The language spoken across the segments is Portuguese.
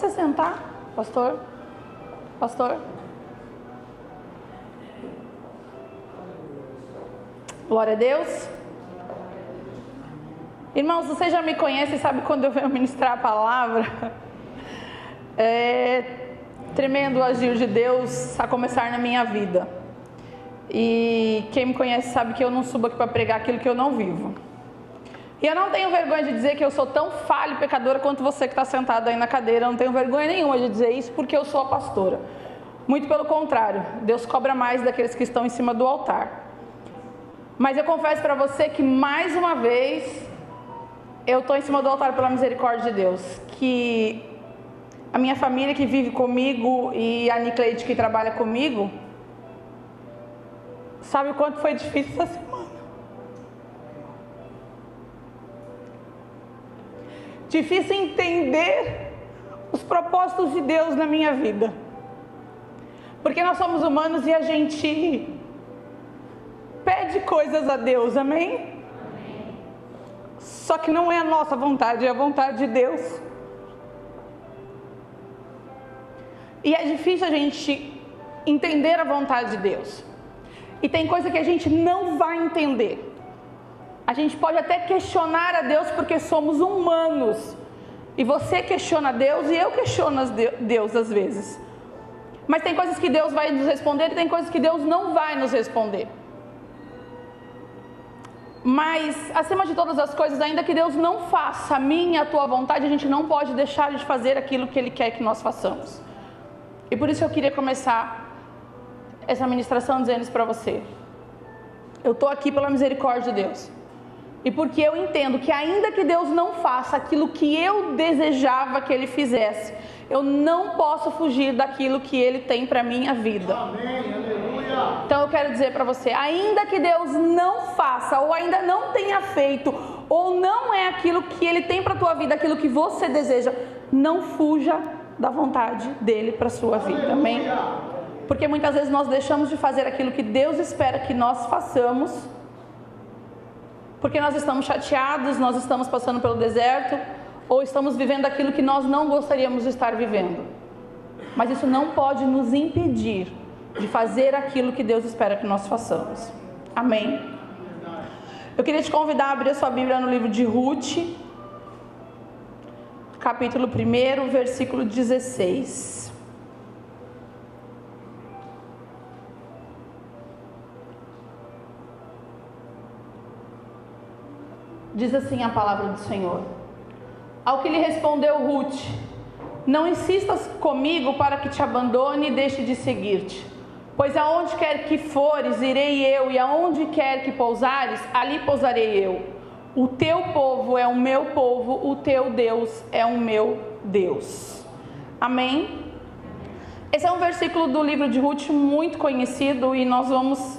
Se sentar, pastor? Glória a Deus. Irmãos, vocês já me conhecem, sabe quando eu venho ministrar a palavra? É tremendo o agir de Deus a começar na minha vida. E quem me conhece sabe que eu não subo aqui para pregar aquilo que eu não vivo. E eu não tenho vergonha de dizer que eu sou tão falha e pecadora quanto você que está sentado aí na cadeira. Eu não tenho vergonha nenhuma de dizer isso porque eu sou a pastora. Muito pelo contrário, Deus cobra mais daqueles que estão em cima do altar. Mas eu confesso para você que mais uma vez eu estou em cima do altar pela misericórdia de Deus. Que a minha família que vive comigo e a Nicleide que trabalha comigo, sabe o quanto foi difícil essa semana? Difícil entender os propósitos de Deus na minha vida. Porque nós somos humanos e a gente pede coisas a Deus, amém? Amém. Só que não é a nossa vontade, é a vontade de Deus. E é difícil a gente entender a vontade de Deus. E tem coisa que a gente não vai entender. A gente pode até questionar a Deus porque somos humanos. E você questiona Deus e eu questiono Deus às vezes. Mas tem coisas que Deus vai nos responder e tem coisas que Deus não vai nos responder. Mas, acima de todas as coisas, ainda que Deus não faça a minha e a tua vontade, a gente não pode deixar de fazer aquilo que Ele quer que nós façamos. E por isso eu queria começar essa ministração dizendo isso para você. Eu estou aqui pela misericórdia de Deus. E porque eu entendo que ainda que Deus não faça aquilo que eu desejava que Ele fizesse, eu não posso fugir daquilo que Ele tem para a minha vida. Amém, aleluia. Então eu quero dizer para você, ainda que Deus não faça, ou ainda não tenha feito, ou não é aquilo que Ele tem para a tua vida, aquilo que você deseja, não fuja da vontade dEle para a sua vida, amém? Porque muitas vezes nós deixamos de fazer aquilo que Deus espera que nós façamos, porque nós estamos chateados, nós estamos passando pelo deserto, ou estamos vivendo aquilo que nós não gostaríamos de estar vivendo. Mas isso não pode nos impedir de fazer aquilo que Deus espera que nós façamos. Amém? Eu queria te convidar a abrir a sua Bíblia no livro de Ruth, capítulo 1, versículo 16. Diz assim a palavra do Senhor. Ao que lhe respondeu Ruth: não insistas comigo para que te abandone e deixe de seguir-te. Pois aonde quer que fores, irei eu, e aonde quer que pousares, ali pousarei eu. O teu povo é o meu povo, o teu Deus é o meu Deus. Amém? Esse é um versículo do livro de Ruth muito conhecido e nós vamos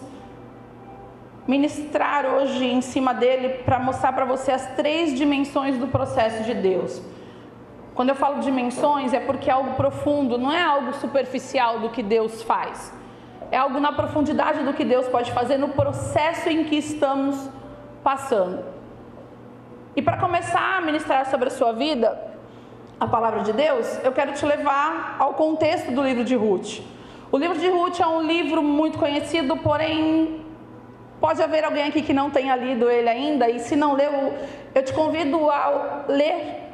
ministrar hoje em cima dele para mostrar para você as 3 dimensões do processo de Deus. Quando eu falo dimensões é porque é algo profundo, não é algo superficial do que Deus faz. É algo na profundidade do que Deus pode fazer no processo em que estamos passando. E para começar a ministrar sobre a sua vida, a palavra de Deus, eu quero te levar ao contexto do livro de Ruth. O livro de Ruth é um livro muito conhecido, porém pode haver alguém aqui que não tenha lido ele ainda, e se não leu, eu te convido a ler.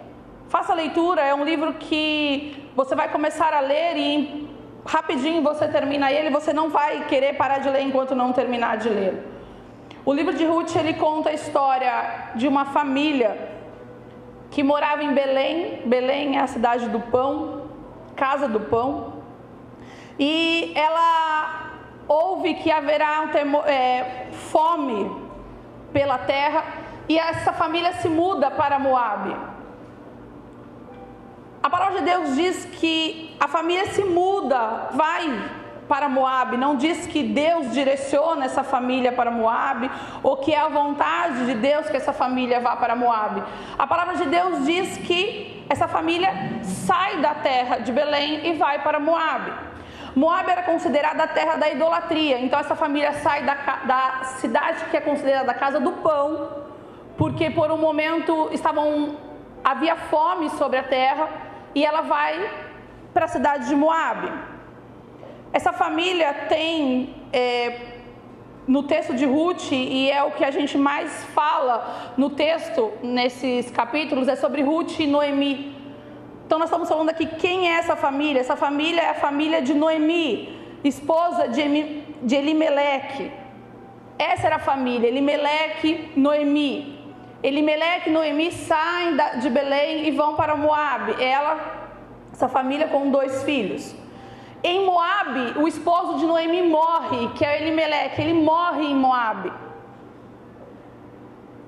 Faça a leitura, é um livro que você vai começar a ler e rapidinho você termina ele, você não vai querer parar de ler enquanto não terminar de ler. O livro de Ruth, ele conta a história de uma família que morava em Belém. Belém é a cidade do pão, casa do pão, e ela ouve que haverá fome pela terra, e essa família se muda para Moabe. A palavra de Deus diz que a família se muda, vai para Moabe. Não diz que Deus direciona essa família para Moabe, ou que é a vontade de Deus que essa família vá para Moabe. A palavra de Deus diz que essa família sai da terra de Belém e vai para Moabe. Moabe era considerada a terra da idolatria, então essa família sai da cidade que é considerada a casa do pão, porque por um momento havia fome sobre a terra, e ela vai para a cidade de Moabe. Essa família tem, no texto de Ruth, e é o que a gente mais fala no texto, nesses capítulos, é sobre Ruth e Noemi. Então nós estamos falando aqui, quem é essa família? Essa família é a família de Noemi, esposa de Elimeleque. Essa era a família, Elimeleque, Noemi. Elimeleque e Noemi saem de Belém e vão para Moabe. Essa família com 2 filhos. Em Moabe, o esposo de Noemi morre, que é Elimeleque, ele morre em Moabe.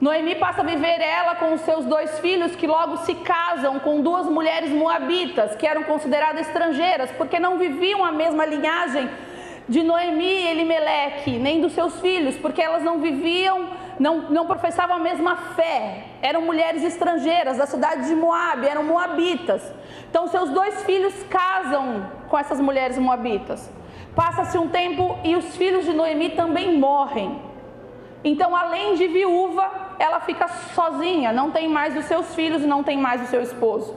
Noemi passa a viver ela com os seus 2 filhos, que logo se casam com 2 mulheres moabitas, que eram consideradas estrangeiras, porque não viviam a mesma linhagem de Noemi e Elimeleque, nem dos seus filhos, porque elas não viviam, não professavam a mesma fé. Eram mulheres estrangeiras da cidade de Moabe, eram moabitas. Então seus 2 filhos casam com essas mulheres moabitas. Passa-se um tempo e os filhos de Noemi também morrem. Então, além de viúva, ela fica sozinha, não tem mais os seus filhos e não tem mais o seu esposo.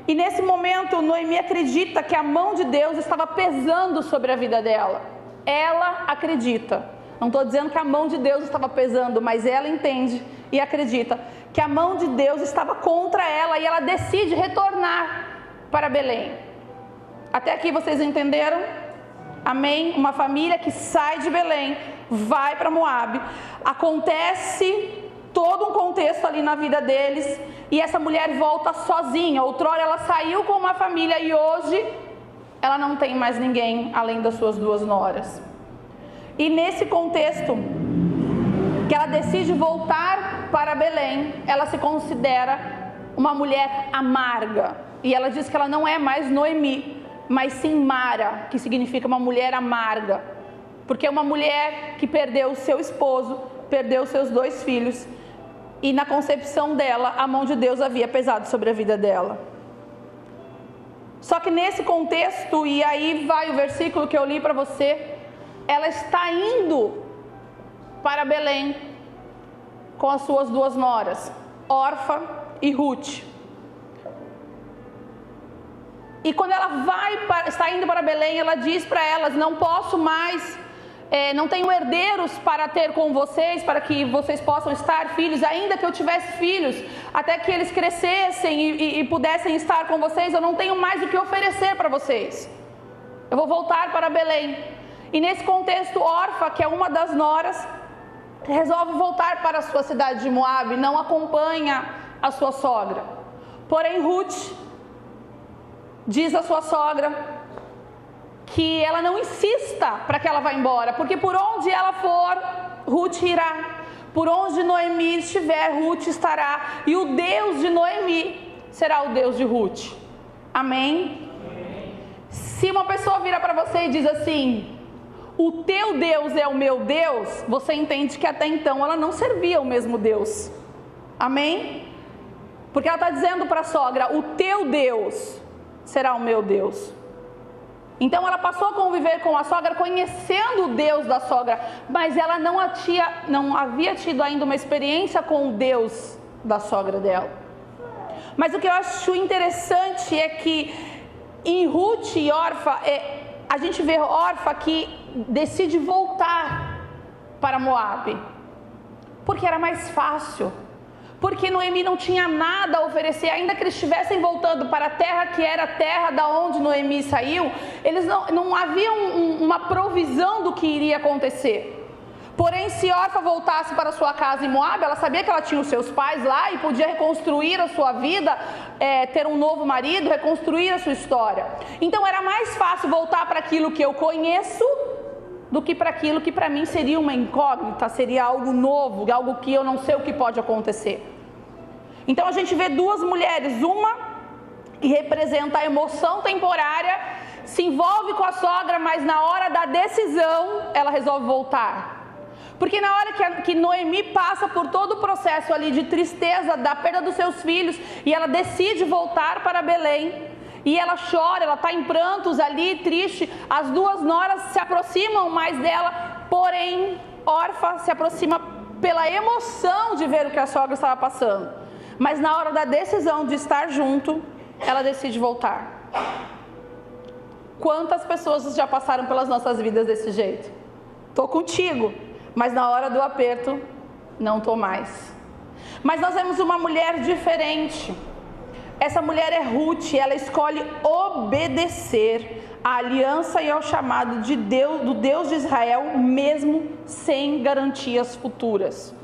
E nesse momento, Noemi acredita que a mão de Deus estava pesando sobre a vida dela. Ela acredita. Não estou dizendo que a mão de Deus estava pesando, mas ela entende e acredita que a mão de Deus estava contra ela e ela decide retornar para Belém. Até aqui vocês entenderam? Amém? Uma família que sai de Belém, vai para Moabe. Acontece todo um contexto ali na vida deles e essa mulher volta sozinha. Outrora ela saiu com uma família e hoje ela não tem mais ninguém além das suas 2 noras. E nesse contexto que ela decide voltar para Belém, ela se considera uma mulher amarga. E ela diz que ela não é mais Noemi, mas sim Mara, que significa uma mulher amarga. Porque é uma mulher que perdeu o seu esposo, perdeu os seus 2 filhos. E na concepção dela, a mão de Deus havia pesado sobre a vida dela. Só que nesse contexto, e aí vai o versículo que eu li para você, ela está indo para Belém com as suas 2 noras, Orfa e Ruth. E quando ela está indo para Belém, ela diz para elas: não posso mais, não tenho herdeiros para ter com vocês, para que vocês possam estar filhos, ainda que eu tivesse filhos, até que eles crescessem e pudessem estar com vocês, eu não tenho mais o que oferecer para vocês. Eu vou voltar para Belém. E nesse contexto, Orfa, que é uma das noras, resolve voltar para a sua cidade de Moabe, não acompanha a sua sogra. Porém, Ruth diz à sua sogra que ela não insista para que ela vá embora, porque por onde ela for, Ruth irá. Por onde Noemi estiver, Ruth estará. E o Deus de Noemi será o Deus de Ruth. Amém? Se uma pessoa vira para você e diz assim: o teu Deus é o meu Deus, você entende que até então ela não servia o mesmo Deus. Amém? Porque ela está dizendo para a sogra: o teu Deus será o meu Deus. Então ela passou a conviver com a sogra, conhecendo o Deus da sogra, mas ela não havia tido ainda uma experiência com o Deus da sogra dela. Mas o que eu acho interessante é que em Ruth e Orfa, a gente vê Orfa que decide voltar para Moabe, porque era mais fácil. Porque Noemi não tinha nada a oferecer, ainda que eles estivessem voltando para a terra que era a terra da onde Noemi saiu, eles não havia uma provisão do que iria acontecer. Porém, se Orfa voltasse para sua casa em Moabe, ela sabia que ela tinha os seus pais lá e podia reconstruir a sua vida, ter um novo marido, reconstruir a sua história. Então era mais fácil voltar para aquilo que eu conheço do que para aquilo que para mim seria uma incógnita, seria algo novo, algo que eu não sei o que pode acontecer. Então a gente vê 2 mulheres, uma que representa a emoção temporária, se envolve com a sogra, mas na hora da decisão ela resolve voltar. Porque na hora que Noemi passa por todo o processo ali de tristeza, da perda dos seus filhos, e ela decide voltar para Belém, e ela chora, ela está em prantos ali, triste. As 2 noras se aproximam mais dela, porém Orfa se aproxima pela emoção de ver o que a sogra estava passando. Mas na hora da decisão de estar junto, ela decide voltar. Quantas pessoas já passaram pelas nossas vidas desse jeito? Tô contigo, mas na hora do aperto, não tô mais. Mas nós vemos uma mulher diferente. Essa mulher é Ruth, ela escolhe obedecer à aliança e ao chamado de Deus, do Deus de Israel, mesmo sem garantias futuras.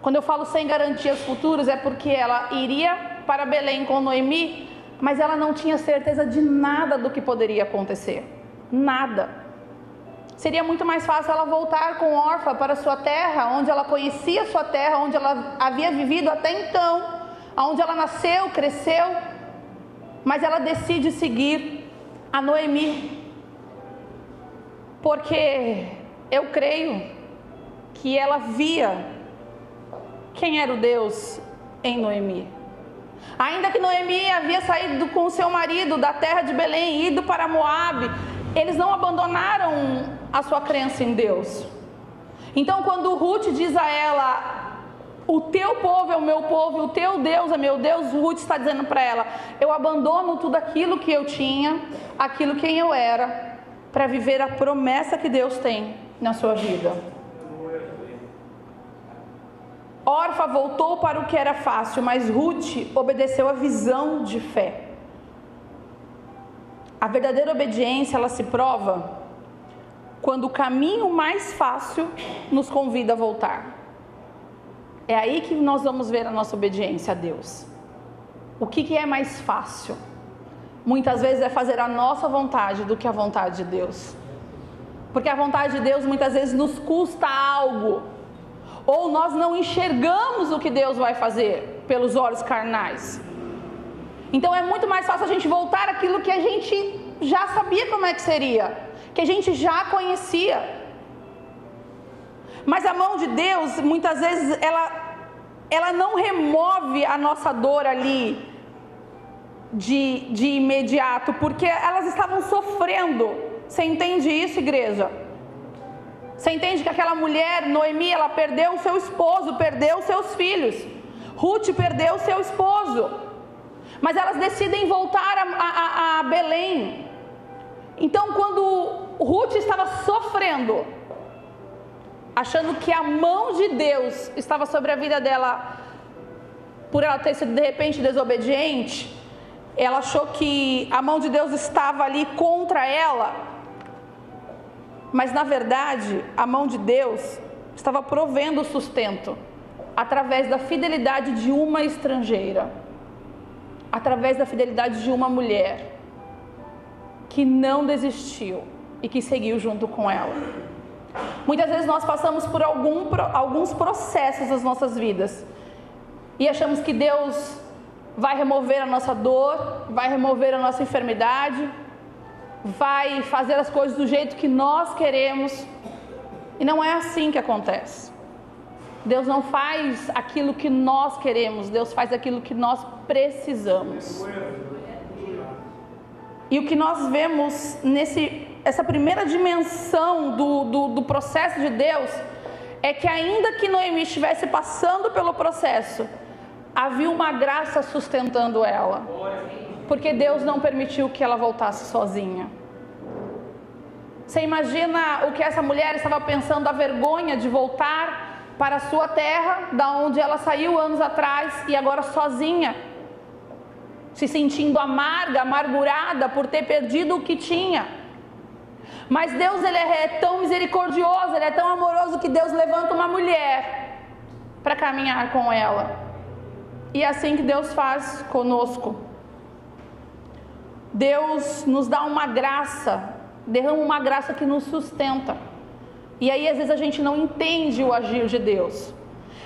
Quando eu falo sem garantias futuras, é porque ela iria para Belém com Noemi, mas ela não tinha certeza de nada do que poderia acontecer. Nada. Seria muito mais fácil ela voltar com Orfa para sua terra, onde ela conhecia sua terra, onde ela havia vivido até então, onde ela nasceu, cresceu, mas ela decide seguir a Noemi, porque eu creio que ela via quem era o Deus em Noemi. Ainda que Noemi havia saído com seu marido da terra de Belém e ido para Moabe, eles não abandonaram a sua crença em Deus. Então quando Ruth diz a ela: o teu povo é o meu povo, o teu Deus é meu Deus, Ruth está dizendo para ela: eu abandono tudo aquilo que eu tinha, aquilo quem eu era, para viver a promessa que Deus tem na sua vida. Orfa voltou para o que era fácil, mas Ruth obedeceu à visão de fé. A verdadeira obediência, ela se prova quando o caminho mais fácil nos convida a voltar. É aí que nós vamos ver a nossa obediência a Deus. O que é mais fácil? Muitas vezes é fazer a nossa vontade do que a vontade de Deus. Porque a vontade de Deus muitas vezes nos custa algo. Ou nós não enxergamos o que Deus vai fazer pelos olhos carnais. Então é muito mais fácil a gente voltar àquilo que a gente já sabia como é que seria, que a gente já conhecia. Mas a mão de Deus, muitas vezes, ela não remove a nossa dor ali de imediato, porque elas estavam sofrendo. Você entende isso, igreja? Você entende que aquela mulher, Noemi, ela perdeu o seu esposo, perdeu os seus filhos. Ruth perdeu o seu esposo. Mas elas decidem voltar a Belém. Então, quando Ruth estava sofrendo, achando que a mão de Deus estava sobre a vida dela, por ela ter sido de repente desobediente, ela achou que a mão de Deus estava ali contra ela. Mas na verdade, a mão de Deus estava provendo o sustento através da fidelidade de uma estrangeira, através da fidelidade de uma mulher que não desistiu e que seguiu junto com ela. Muitas vezes nós passamos por alguns processos nas nossas vidas e achamos que Deus vai remover a nossa dor, vai remover a nossa enfermidade, vai fazer as coisas do jeito que nós queremos, e não é assim que acontece. Deus não faz aquilo que nós queremos, Deus faz aquilo que nós precisamos. E o que nós vemos essa primeira dimensão do processo de Deus é que, ainda que Noemi estivesse passando pelo processo, havia uma graça sustentando ela, porque Deus não permitiu que ela voltasse sozinha. Você imagina o que essa mulher estava pensando, a vergonha de voltar para a sua terra, da onde ela saiu anos atrás, e agora sozinha, se sentindo amarga, amargurada por ter perdido o que tinha. Mas Deus, Ele é tão misericordioso, Ele é tão amoroso, que Deus levanta uma mulher para caminhar com ela. E é assim que Deus faz conosco. Deus nos dá uma graça, derrama uma graça que nos sustenta. E aí às vezes a gente não entende o agir de Deus.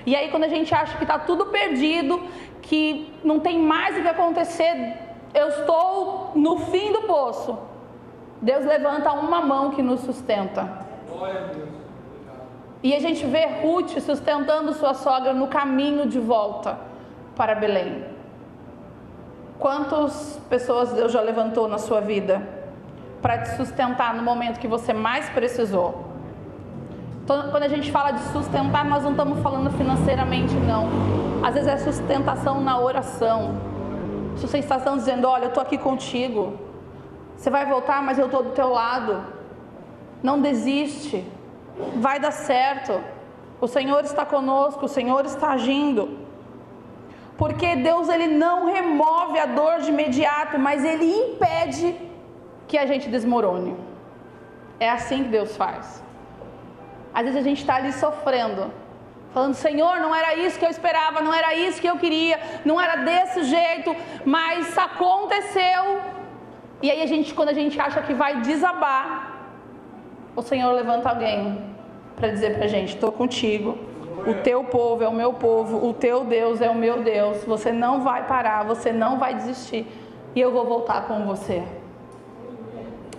E aí quando a gente acha que está tudo perdido, que não tem mais o que acontecer, eu estou no fim do poço, Deus levanta uma mão que nos sustenta. E a gente vê Ruth sustentando sua sogra no caminho de volta para Belém. Quantas pessoas Deus já levantou na sua vida para te sustentar no momento que você mais precisou? Então, quando a gente fala de sustentar, nós não estamos falando financeiramente, não. Às vezes é sustentação na oração, sustentação dizendo: olha, eu estou aqui contigo, você vai voltar, mas eu estou do teu lado, não desiste, vai dar certo, o Senhor está conosco, o Senhor está agindo. Porque Deus, Ele não remove a dor de imediato, mas Ele impede que a gente desmorone. É assim que Deus faz. Às vezes a gente está ali sofrendo, falando: Senhor, não era isso que eu esperava, não era isso que eu queria, não era desse jeito, mas aconteceu. E aí quando a gente acha que vai desabar, o Senhor levanta alguém para dizer para a gente: estou contigo, o teu povo é o meu povo, o teu Deus é o meu Deus, você não vai parar, você não vai desistir, e eu vou voltar com você.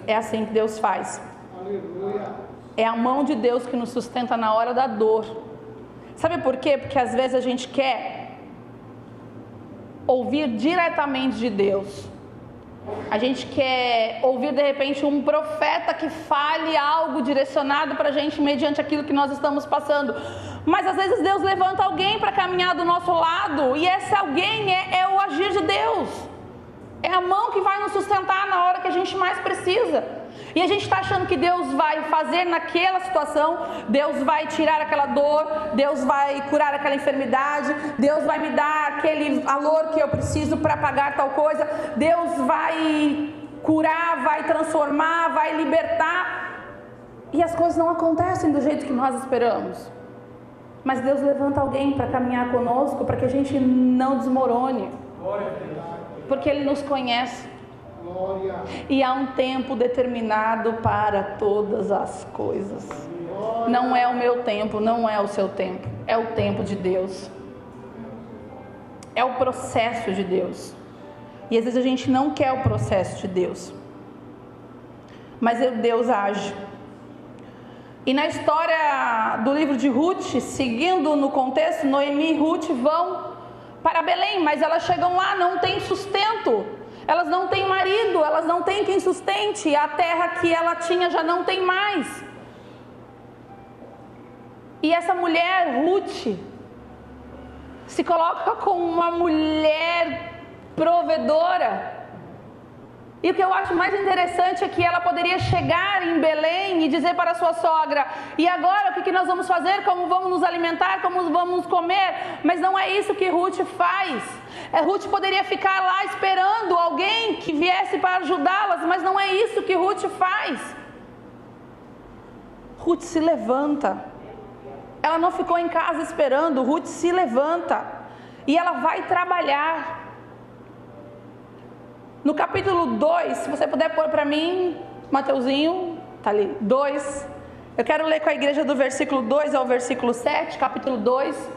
É assim que Deus faz. É a mão de Deus que nos sustenta na hora da dor. Sabe por quê? Porque às vezes a gente quer ouvir diretamente de Deus. A gente quer ouvir de repente um profeta que fale algo direcionado para a gente mediante aquilo que nós estamos passando. Mas às vezes Deus levanta alguém para caminhar do nosso lado, e esse alguém é o agir de Deus. É a mão que vai nos sustentar na hora que a gente mais precisa. E a gente está achando que Deus vai fazer naquela situação, Deus vai tirar aquela dor, Deus vai curar aquela enfermidade, Deus vai me dar aquele valor que eu preciso para pagar tal coisa, Deus vai curar, vai transformar, vai libertar. E as coisas não acontecem do jeito que nós esperamos. Mas Deus levanta alguém para caminhar conosco, para que a gente não desmorone. Porque Ele nos conhece. E há um tempo determinado para todas as coisas. Não é o meu tempo, não é o seu tempo, é o tempo de Deus. É o processo de Deus. E às vezes a gente não quer o processo de Deus, mas Deus age. E na história do livro de Ruth, seguindo no contexto, Noemi e Ruth vão para Belém, mas elas chegam lá, não tem sustento. Elas não têm marido, elas não têm quem sustente, a terra que ela tinha já não tem mais. E essa mulher, Ruth, se coloca como uma mulher provedora. E o que eu acho mais interessante é que ela poderia chegar em Belém e dizer para a sua sogra: e agora o que nós vamos fazer? Como vamos nos alimentar? Como vamos comer? Mas não é isso que Ruth faz. Ruth poderia ficar lá esperando alguém que viesse para ajudá-las, mas não é isso que Ruth faz. Ruth se levanta. Ela não ficou em casa esperando, Ruth se levanta e ela vai trabalhar. No capítulo 2, se você puder pôr para mim, Mateuzinho, tá ali, 2. Eu quero ler com a igreja do versículo 2 ao versículo 7, capítulo 2.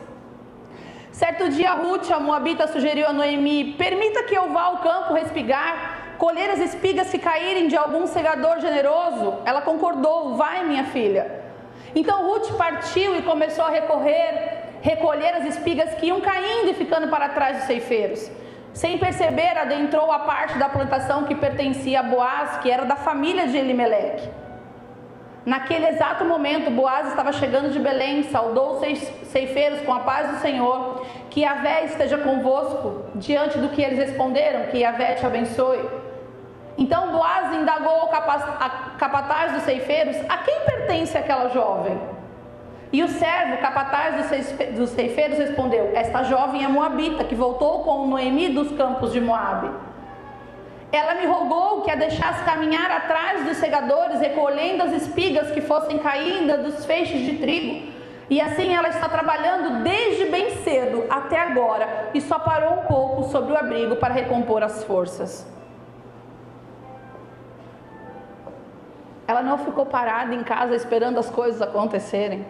Certo dia, Ruth, a moabita, sugeriu a Noemi: permita que eu vá ao campo respigar, colher as espigas que caírem de algum segador generoso. Ela concordou: vai, minha filha. Então Ruth partiu e começou a recolher as espigas que iam caindo e ficando para trás dos ceifeiros. Sem perceber, adentrou a parte da plantação que pertencia a Boaz, que era da família de Elimeleque. Naquele exato momento, Boaz estava chegando de Belém, saudou os ceifeiros com a paz do Senhor. Que Yahvé esteja convosco. Diante do que eles responderam: que Yahvé te abençoe. Então Boaz indagou ao capataz dos ceifeiros: a quem pertence aquela jovem? E o servo, capataz dos ceifeiros, respondeu: esta jovem é moabita, que voltou com Noemi dos campos de Moabe. Ela me rogou que a deixasse caminhar atrás dos segadores, recolhendo as espigas que fossem caídas dos feixes de trigo. E assim ela está trabalhando desde bem cedo até agora, e só parou um pouco sobre o abrigo para recompor as forças. Ela não ficou parada em casa esperando as coisas acontecerem.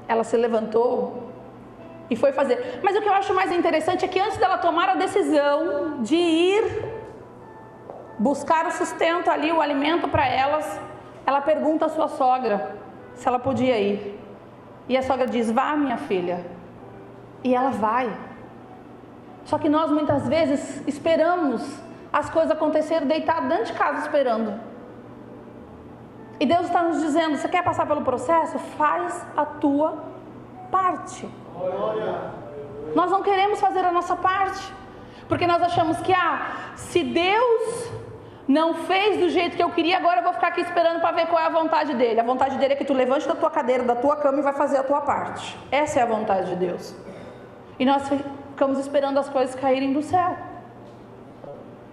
Ela se levantou e foi fazer. Mas o que eu acho mais interessante é que antes dela tomar a decisão de ir buscar o sustento ali, o alimento para elas, ela pergunta à sua sogra se ela podia ir. E a sogra diz: vá, minha filha. E ela vai. Só que nós muitas vezes esperamos as coisas acontecerem deitado dentro de casa esperando. E Deus está nos dizendo: você quer passar pelo processo? Faz a tua parte. Nós não queremos fazer a nossa parte, porque nós achamos que, se Deus não fez do jeito que eu queria, agora eu vou ficar aqui esperando para ver qual é a vontade dele. A vontade dele é que tu levante da tua cadeira, da tua cama e vai fazer a tua parte. Essa é a vontade de Deus. E nós ficamos esperando as coisas caírem do céu.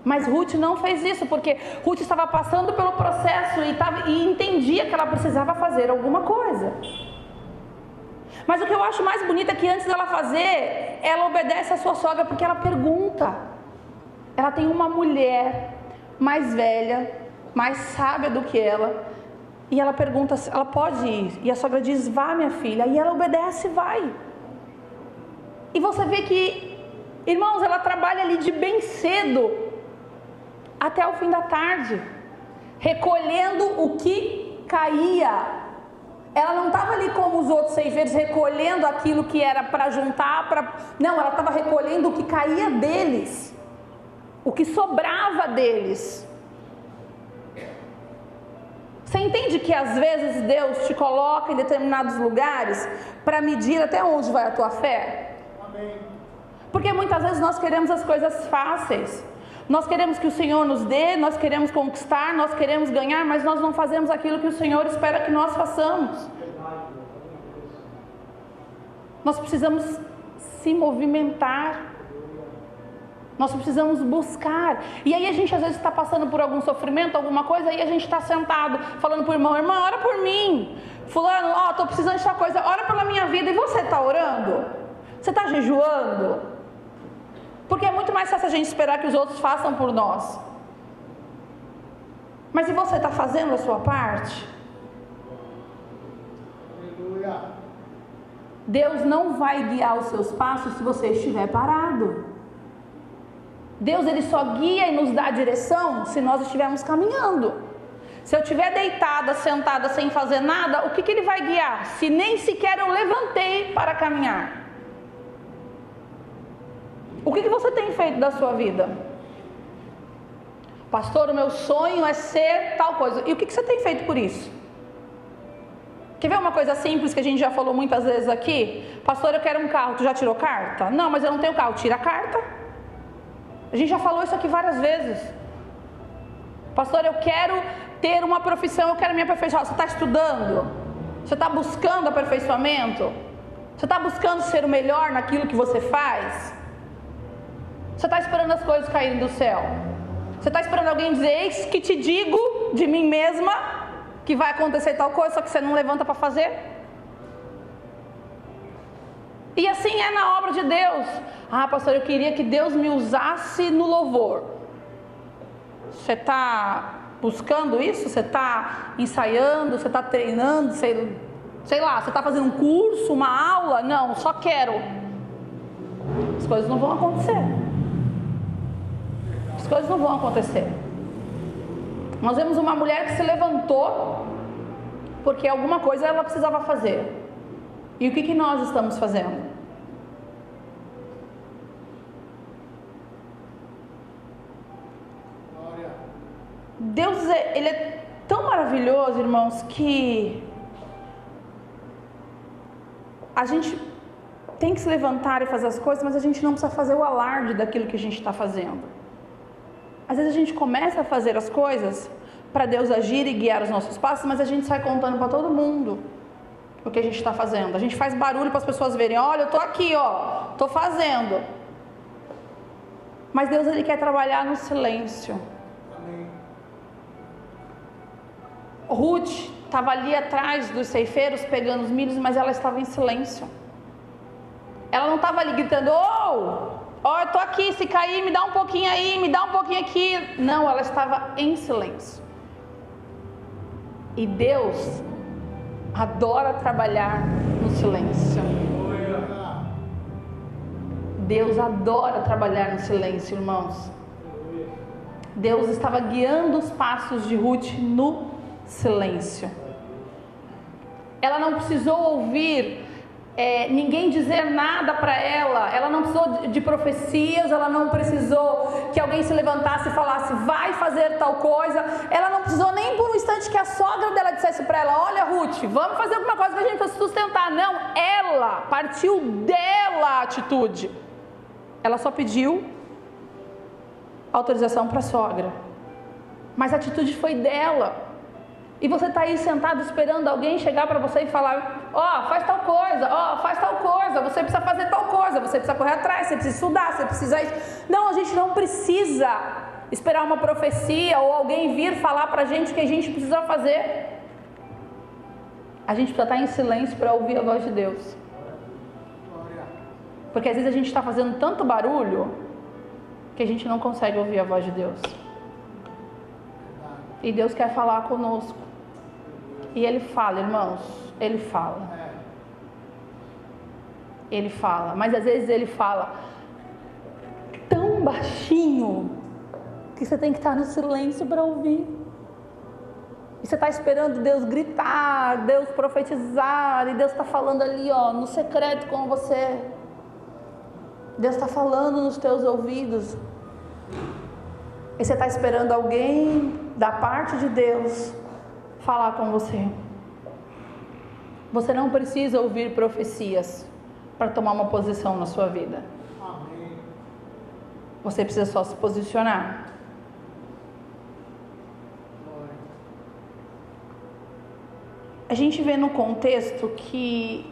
Mas Ruth não fez isso, porque Ruth estava passando pelo processo e entendia que ela precisava fazer alguma coisa. Mas o que eu acho mais bonito é que antes dela fazer, ela obedece a sua sogra, porque ela pergunta. Ela tem uma mulher mais velha, mais sábia do que ela, e ela pergunta se ela pode ir, e a sogra diz: vá, minha filha, e ela obedece e vai. E você vê que, irmãos, ela trabalha ali de bem cedo até o fim da tarde, recolhendo o que caía. Ela não estava ali como os outros ceifeiros, recolhendo aquilo que era para juntar, não, ela estava recolhendo o que caía deles, o que sobrava deles. Você entende que às vezes Deus te coloca em determinados lugares para medir até onde vai a tua fé? Amém. Porque muitas vezes nós queremos as coisas fáceis, nós queremos que o Senhor nos dê, nós queremos conquistar, nós queremos ganhar, mas nós não fazemos aquilo que o Senhor espera que nós façamos. Nós precisamos se movimentar, nós precisamos buscar. E aí a gente às vezes está passando por algum sofrimento, alguma coisa, e a gente está sentado falando para o irmão: irmão, ora por mim. Fulano, estou precisando de tal coisa, ora pela minha vida. E você está orando? Você está jejuando? Porque é muito mais fácil a gente esperar que os outros façam por nós. Mas e você está fazendo a sua parte? Aleluia. Deus não vai guiar os seus passos se você estiver parado. Deus, Ele só guia e nos dá a direção se nós estivermos caminhando. Se eu estiver deitada, sentada, sem fazer nada, o que Ele vai guiar? Se nem sequer eu levantei para caminhar. O que você tem feito da sua vida? Pastor, o meu sonho é ser tal coisa. E o que você tem feito por isso? Quer ver uma coisa simples que a gente já falou muitas vezes aqui? Pastor, eu quero um carro. Tu já tirou carta? Não, mas eu não tenho carro. Tira a carta. A gente já falou isso aqui várias vezes. Pastor, eu quero ter uma profissão, eu quero me aperfeiçoar. Você está estudando? Você está buscando aperfeiçoamento? Você está buscando ser o melhor naquilo que você faz? Você está esperando as coisas caírem do céu? Você está esperando alguém dizer: eis que te digo de mim mesma que vai acontecer tal coisa, só que você não levanta para fazer? E assim é na obra de Deus. Pastor, eu queria que Deus me usasse no louvor. Você está buscando isso? Você está ensaiando? Você está treinando? Sei lá, você está fazendo um curso, uma aula? Não, só quero. As coisas não vão acontecer. As coisas não vão acontecer. Nós vemos uma mulher que se levantou porque alguma coisa ela precisava fazer. E o que nós estamos fazendo? Glória. Deus, Ele é tão maravilhoso, irmãos, que a gente tem que se levantar e fazer as coisas, mas a gente não precisa fazer o alarde daquilo que a gente está fazendo. Às vezes a gente começa a fazer as coisas para Deus agir e guiar os nossos passos, mas a gente sai contando para todo mundo o que a gente está fazendo. A gente faz barulho para as pessoas verem: olha, eu estou aqui, estou fazendo. Mas Deus, Ele quer trabalhar no silêncio. Amém. Ruth estava ali atrás dos ceifeiros pegando os milhos, mas ela estava em silêncio. Ela não estava ali gritando: eu estou aqui, se cair me dá um pouquinho aí, me dá um pouquinho aqui. Não, ela estava em silêncio. E Deus adora trabalhar no silêncio. Deus adora trabalhar no silêncio, irmãos. Deus estava guiando os passos de Ruth no silêncio. Ela não precisou ouvir ninguém dizer nada para ela não precisou de profecias, ela não precisou que alguém se levantasse e falasse, vai fazer tal coisa, ela não precisou nem por um instante que a sogra dela dissesse para ela, olha Ruth, vamos fazer alguma coisa que a gente possa sustentar. Não, ela partiu dela a atitude, ela só pediu autorização para a sogra, mas a atitude foi dela. E você está aí sentado esperando alguém chegar para você e falar, faz tal coisa, faz tal coisa, você precisa fazer tal coisa, você precisa correr atrás, você precisa estudar, você precisa isso. Não, a gente não precisa esperar uma profecia ou alguém vir falar para a gente o que a gente precisa fazer. A gente precisa estar em silêncio para ouvir a voz de Deus. Porque às vezes a gente está fazendo tanto barulho que a gente não consegue ouvir a voz de Deus. E Deus quer falar conosco. E Ele fala, irmãos, Ele fala. Ele fala, mas às vezes Ele fala tão baixinho que você tem que estar no silêncio para ouvir. E você está esperando Deus gritar, Deus profetizar, e Deus está falando ali, no secreto com você. Deus está falando nos teus ouvidos. E você está esperando alguém da parte de Deus falar com você. Você não precisa ouvir profecias para tomar uma posição na sua vida. Amém. Você precisa só se posicionar. A gente vê no contexto que,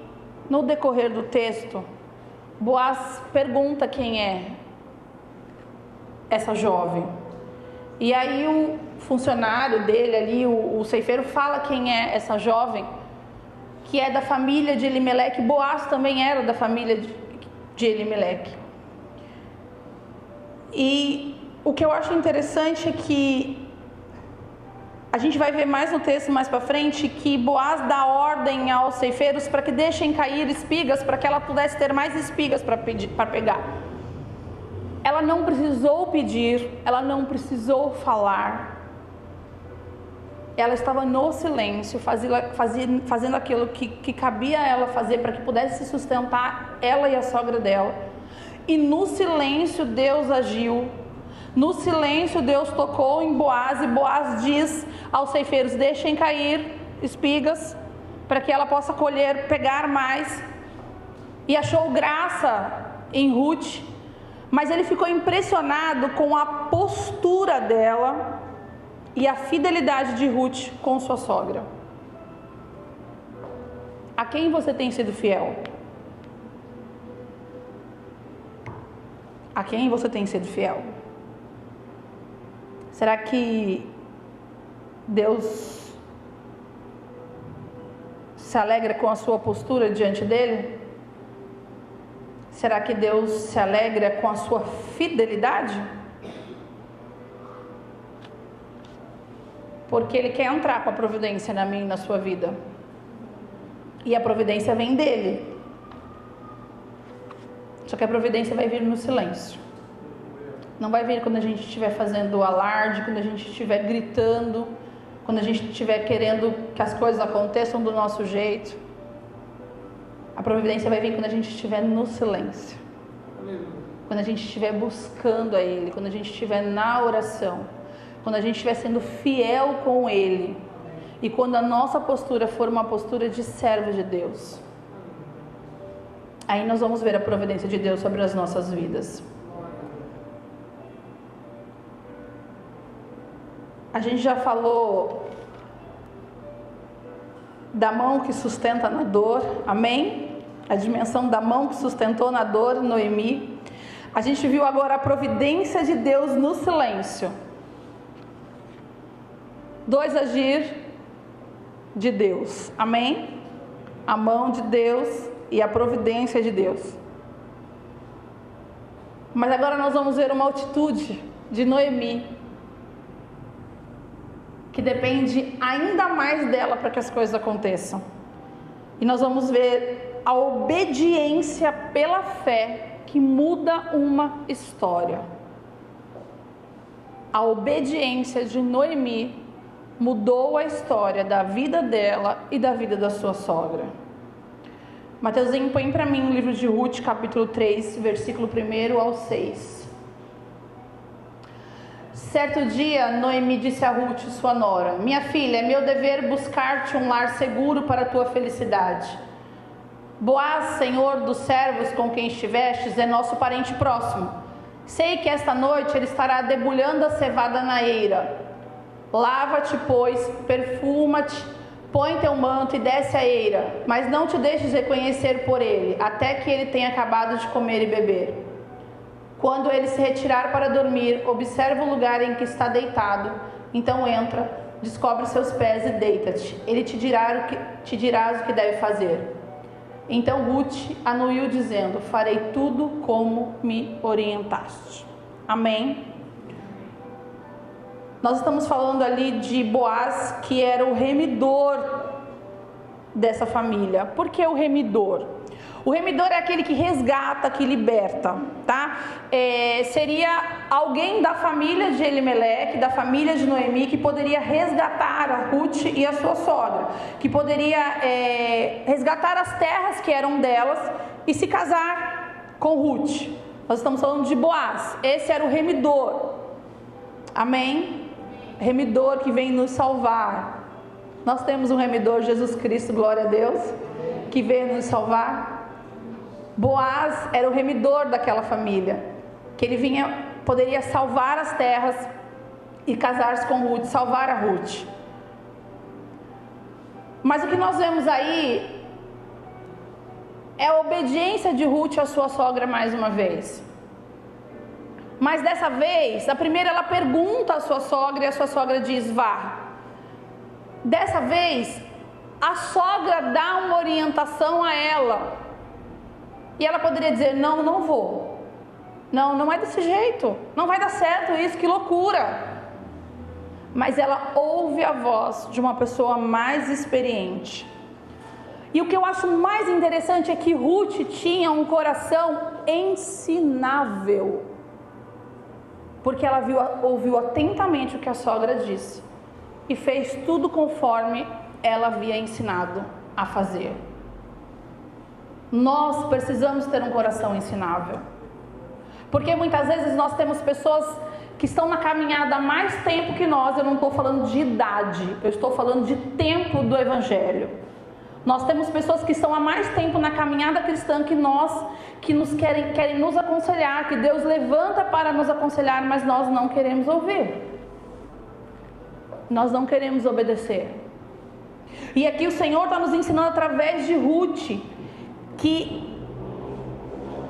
no decorrer do texto, Boaz pergunta quem é essa jovem. E aí o funcionário dele ali, o ceifeiro, fala quem é essa jovem, que é da família de Elimeleque. Boaz também era da família de Elimeleque. E o que eu acho interessante é que a gente vai ver mais no texto mais para frente que Boaz dá ordem aos ceifeiros para que deixem cair espigas, para que ela pudesse ter mais espigas para pegar. Ela não precisou pedir, ela não precisou falar. Ela estava no silêncio, fazendo aquilo que cabia a ela fazer para que pudesse se sustentar, ela e a sogra dela. E no silêncio Deus agiu. No silêncio Deus tocou em Boaz, e Boaz diz aos ceifeiros, deixem cair espigas para que ela possa colher, pegar mais. E achou graça em Ruth, mas ele ficou impressionado com a postura dela e a fidelidade de Ruth com sua sogra. A quem você tem sido fiel? A quem você tem sido fiel? Será que Deus se alegra com a sua postura diante dele? Será que Deus se alegra com a sua fidelidade? Porque Ele quer entrar com a providência na minha e na sua vida. E a providência vem dEle. Só que a providência vai vir no silêncio. Não vai vir quando a gente estiver fazendo alarde, quando a gente estiver gritando, quando a gente estiver querendo que as coisas aconteçam do nosso jeito. A providência vai vir quando a gente estiver no silêncio. Quando a gente estiver buscando a Ele, quando a gente estiver na oração, quando a gente estiver sendo fiel com Ele, e quando a nossa postura for uma postura de servo de Deus. Aí nós vamos ver a providência de Deus sobre as nossas vidas. A gente já falou da mão que sustenta na dor, amém? A dimensão da mão que sustentou na dor, Noemi. A gente viu agora a providência de Deus no silêncio. 2, agir de Deus, amém? A mão de Deus e a providência de Deus. Mas agora nós vamos ver uma atitude de Noemi, que depende ainda mais dela para que as coisas aconteçam. E nós vamos ver a obediência pela fé que muda uma história. A obediência de Noemi mudou a história da vida dela e da vida da sua sogra. Mateuzinho, põe para mim o livro de Ruth, capítulo 3, versículo 1 ao 6. Certo dia, Noemi disse a Ruth, sua nora: minha filha, é meu dever buscar-te um lar seguro para a tua felicidade. Boaz, senhor dos servos com quem estivestes, é nosso parente próximo. Sei que esta noite ele estará debulhando a cevada na eira. Lava-te, pois, perfuma-te, põe teu manto e desce a eira, mas não te deixes reconhecer por ele, até que ele tenha acabado de comer e beber. Quando ele se retirar para dormir, observa o lugar em que está deitado, então entra, descobre seus pés e deita-te. Ele te dirás o que deve fazer. Então Ruth anuiu dizendo: farei tudo como me orientaste. Amém? Nós estamos falando ali de Boaz, que era o remidor dessa família. Por que o remidor? O remidor é aquele que resgata, que liberta, tá? Seria alguém da família de Elimeleque, da família de Noemi, que poderia resgatar a Ruth e a sua sogra, que poderia resgatar as terras que eram delas e se casar com Ruth. Nós estamos falando de Boaz. Esse era o remidor. Amém? Remidor que vem nos salvar. Nós temos um remidor, Jesus Cristo, glória a Deus, que veio nos salvar. Boaz era o remidor daquela família, que ele poderia salvar as terras e casar-se com Ruth, salvar a Ruth. Mas o que nós vemos aí é a obediência de Ruth à sua sogra mais uma vez. Mas dessa vez, a primeira ela pergunta à sua sogra e a sua sogra diz: vá. Dessa vez, a sogra dá uma orientação a ela. E ela poderia dizer: não, não vou. Não é desse jeito. Não vai dar certo isso, que loucura. Mas ela ouve a voz de uma pessoa mais experiente. E o que eu acho mais interessante é que Ruth tinha um coração ensinável. Porque ela ouviu atentamente o que a sogra disse. E fez tudo conforme ela havia ensinado a fazer. Nós precisamos ter um coração ensinável. Porque muitas vezes nós temos pessoas que estão na caminhada há mais tempo que nós. Eu não estou falando de idade, eu estou falando de tempo do Evangelho. Nós temos pessoas que estão há mais tempo na caminhada cristã que nós, que nos querem nos aconselhar, que Deus levanta para nos aconselhar, mas nós não queremos ouvir. Nós não queremos obedecer. E aqui o Senhor está nos ensinando através de Ruth que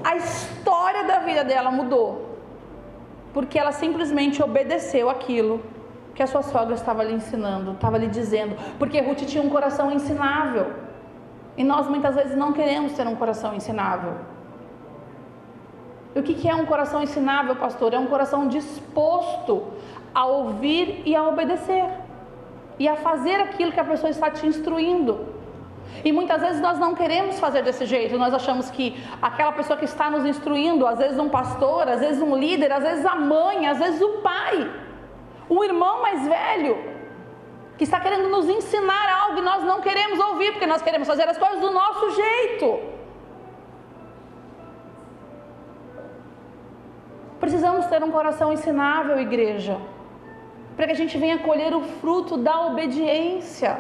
a história da vida dela mudou, porque ela simplesmente obedeceu aquilo que a sua sogra estava lhe ensinando, estava lhe dizendo, porque Ruth tinha um coração ensinável, e nós muitas vezes não queremos ter um coração ensinável. E o que é um coração ensinável, pastor? É um coração disposto a ouvir e a obedecer, e a fazer aquilo que a pessoa está te instruindo. E muitas vezes nós não queremos fazer desse jeito. Nós achamos que aquela pessoa que está nos instruindo, às vezes um pastor, às vezes um líder, às vezes a mãe, às vezes o pai, um irmão mais velho, que está querendo nos ensinar algo e nós não queremos ouvir, porque nós queremos fazer as coisas do nosso jeito. Precisamos ter um coração ensinável, igreja, para que a gente venha colher o fruto da obediência.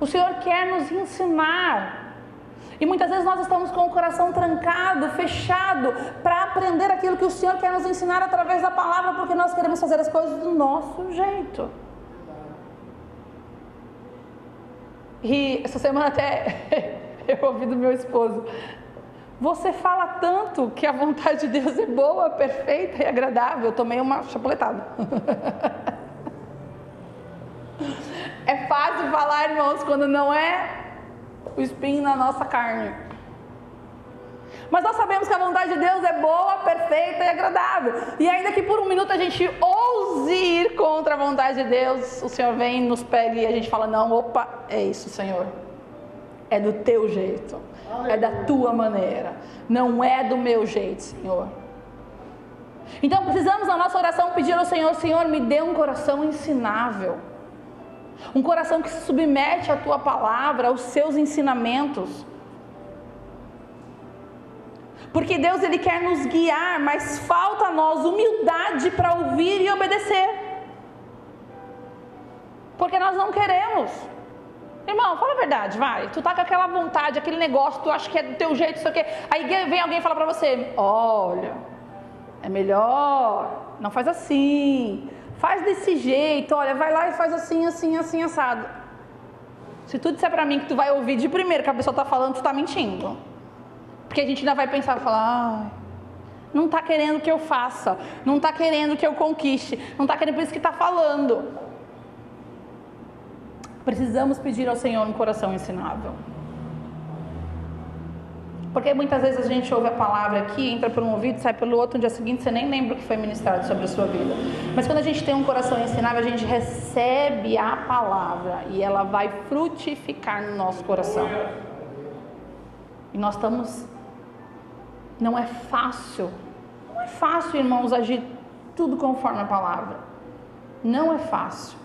O Senhor quer nos ensinar. E muitas vezes nós estamos com o coração trancado, fechado, para aprender aquilo que o Senhor quer nos ensinar através da palavra, porque nós queremos fazer as coisas do nosso jeito. E essa semana até eu ouvi do meu esposo: você fala tanto que a vontade de Deus é boa, perfeita e agradável. Eu tomei uma chapuletada. É fácil falar, irmãos, quando não é o espinho na nossa carne. Mas nós sabemos que a vontade de Deus é boa, perfeita e agradável. E ainda que por um minuto a gente ouse ir contra a vontade de Deus, o Senhor vem, nos pega e a gente fala: não, opa, é isso, Senhor. É do teu jeito. É da tua maneira. Não é do meu jeito, Senhor. Então precisamos na nossa oração pedir ao Senhor: Senhor, me dê um coração ensinável. Um coração que se submete à tua palavra, aos seus ensinamentos. Porque Deus, Ele quer nos guiar, mas falta a nós humildade para ouvir e obedecer. Porque nós não queremos. Irmão, fala a verdade, vai. Tu tá com aquela vontade, aquele negócio, tu acha que é do teu jeito, isso aqui. Aí vem alguém falar para você: olha, é melhor, não faz assim, faz desse jeito, olha, vai lá e faz assim, assim, assim, assado. Se tu disser para mim que tu vai ouvir de primeiro que a pessoa tá falando, tu tá mentindo. Porque a gente ainda vai pensar e falar: não está querendo que eu faça, não está querendo que eu conquiste, não está querendo, por isso que está falando. Precisamos pedir ao Senhor um coração ensinável. Porque muitas vezes a gente ouve a palavra aqui, entra por um ouvido, sai pelo outro, no dia seguinte você nem lembra o que foi ministrado sobre a sua vida. Mas quando a gente tem um coração ensinável, a gente recebe a palavra e ela vai frutificar no nosso coração. E nós estamos... Não é fácil, irmãos, agir tudo conforme a palavra. Não é fácil.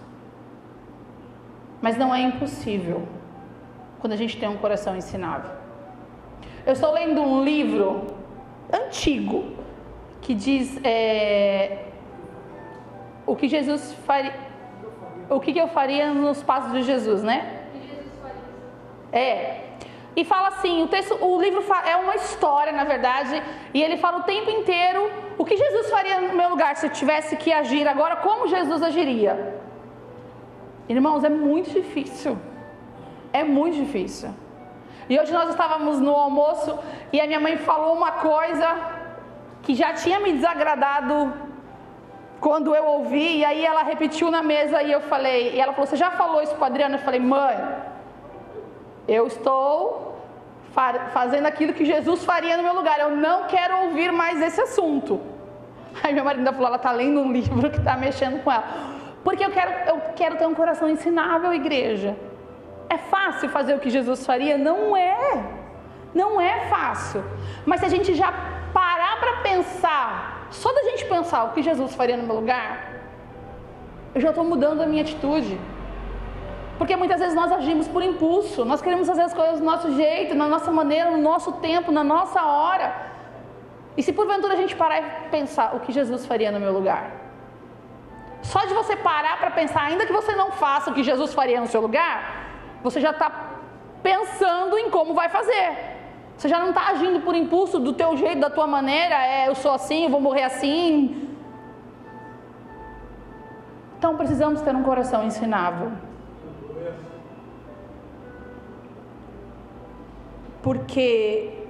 Mas não é impossível quando a gente tem um coração ensinável. Eu estou lendo um livro antigo que diz o que Jesus faria, o que eu faria nos passos de Jesus, né? E fala assim, o livro é uma história, na verdade, e ele fala o tempo inteiro o que Jesus faria no meu lugar, se eu tivesse que agir agora, como Jesus agiria. Irmãos, é muito difícil. É muito difícil. E hoje nós estávamos no almoço e a minha mãe falou uma coisa que já tinha me desagradado quando eu ouvi, e aí ela repetiu na mesa e eu falei, e ela falou: você já falou isso com a Adriana? Eu falei: mãe, eu estou fazendo aquilo que Jesus faria no meu lugar, eu não quero ouvir mais esse assunto. Aí meu marido ainda falou: ela está lendo um livro que está mexendo com ela. Porque eu quero ter um coração ensinável, igreja. É fácil fazer o que Jesus faria? Não é fácil. Mas se a gente já parar para pensar, só da gente pensar o que Jesus faria no meu lugar, eu já estou mudando a minha atitude. Porque muitas vezes nós agimos por impulso, nós queremos fazer as coisas do nosso jeito, na nossa maneira, no nosso tempo, na nossa hora. E se porventura a gente parar e pensar o que Jesus faria no meu lugar, só de você parar para pensar, ainda que você não faça o que Jesus faria no seu lugar, você já está pensando em como vai fazer. Você já não está agindo por impulso, do teu jeito, da tua maneira, eu sou assim, eu vou morrer assim. Então precisamos ter um coração ensinável. Porque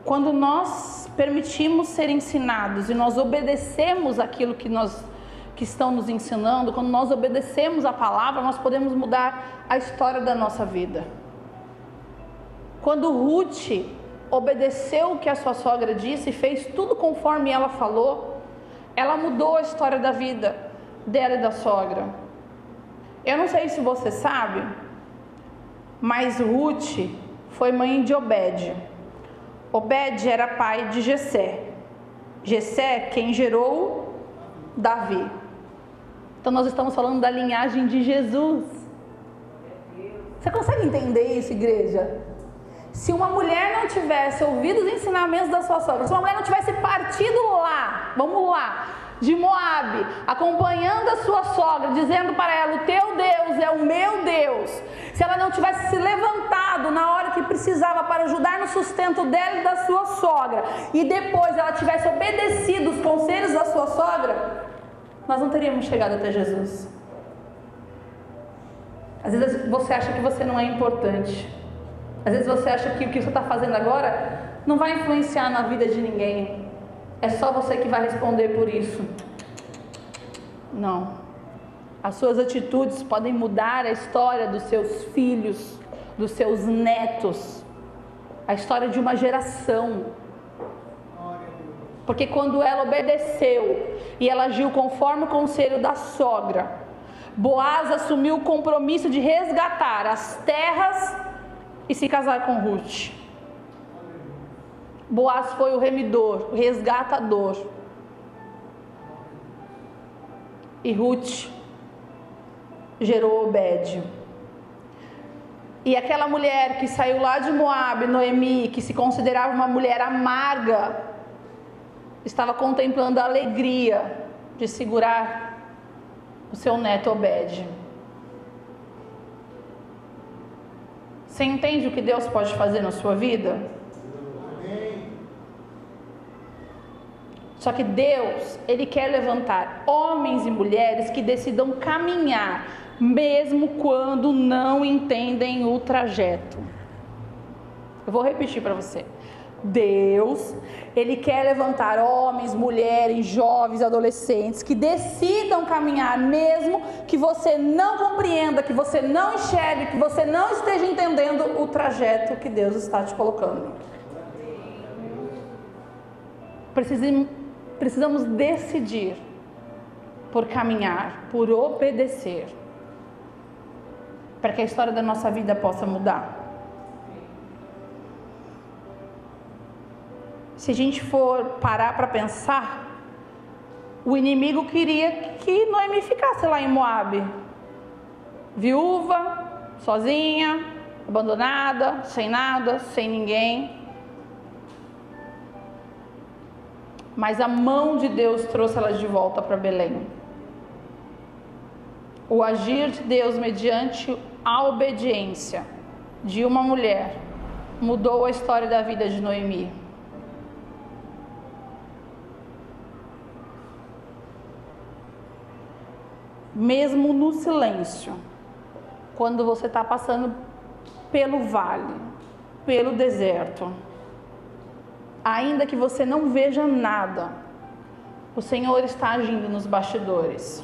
quando nós permitimos ser ensinados e nós obedecemos aquilo que estão nos ensinando, quando nós obedecemos a palavra, nós podemos mudar a história da nossa vida. Quando Ruth obedeceu o que a sua sogra disse e fez tudo conforme ela falou, ela mudou a história da vida dela e da sogra. Eu não sei se você sabe, mas Ruth foi mãe de Obed. Obed era pai de Jessé. Jessé, quem gerou Davi. Então nós estamos falando da linhagem de Jesus. Você consegue entender isso, igreja? Se uma mulher não tivesse ouvido os ensinamentos da sua sogra, se uma mulher não tivesse partido lá, vamos lá, de Moabe, acompanhando a sua sogra, dizendo para ela: o teu Deus é o meu Deus, se ela não tivesse se levantado na hora que precisava para ajudar no sustento dela e da sua sogra, e depois ela tivesse obedecido os conselhos da sua sogra, nós não teríamos chegado até Jesus. Às vezes você acha que você não é importante, às vezes você acha que o que você está fazendo agora não vai influenciar na vida de ninguém, é só você que vai responder por isso. Não. As suas atitudes podem mudar a história dos seus filhos, dos seus netos, a história de uma geração. Porque quando ela obedeceu e ela agiu conforme o conselho da sogra, Boaz assumiu o compromisso de resgatar as terras e se casar com Ruth. Boaz foi o remidor, o resgatador. E Ruth gerou Obed. E aquela mulher que saiu lá de Moabe, Noemi, que se considerava uma mulher amarga, estava contemplando a alegria de segurar o seu neto Obed. Você entende o que Deus pode fazer na sua vida? Só que Deus, Ele quer levantar homens e mulheres que decidam caminhar, mesmo quando não entendem o trajeto. Eu vou repetir para você. Deus, Ele quer levantar homens, mulheres, jovens, adolescentes que decidam caminhar, mesmo que você não compreenda, que você não enxergue, que você não esteja entendendo o trajeto que Deus está te colocando. Precisamos decidir por caminhar, por obedecer, para que a história da nossa vida possa mudar. Se a gente for parar para pensar, o inimigo queria que Noemi ficasse lá em Moabe, viúva, sozinha, abandonada, sem nada, sem ninguém. Mas a mão de Deus trouxe ela de volta para Belém. O agir de Deus mediante a obediência de uma mulher mudou a história da vida de Noemi. Mesmo no silêncio, quando você está passando pelo vale, pelo deserto, ainda que você não veja nada, o Senhor está agindo nos bastidores.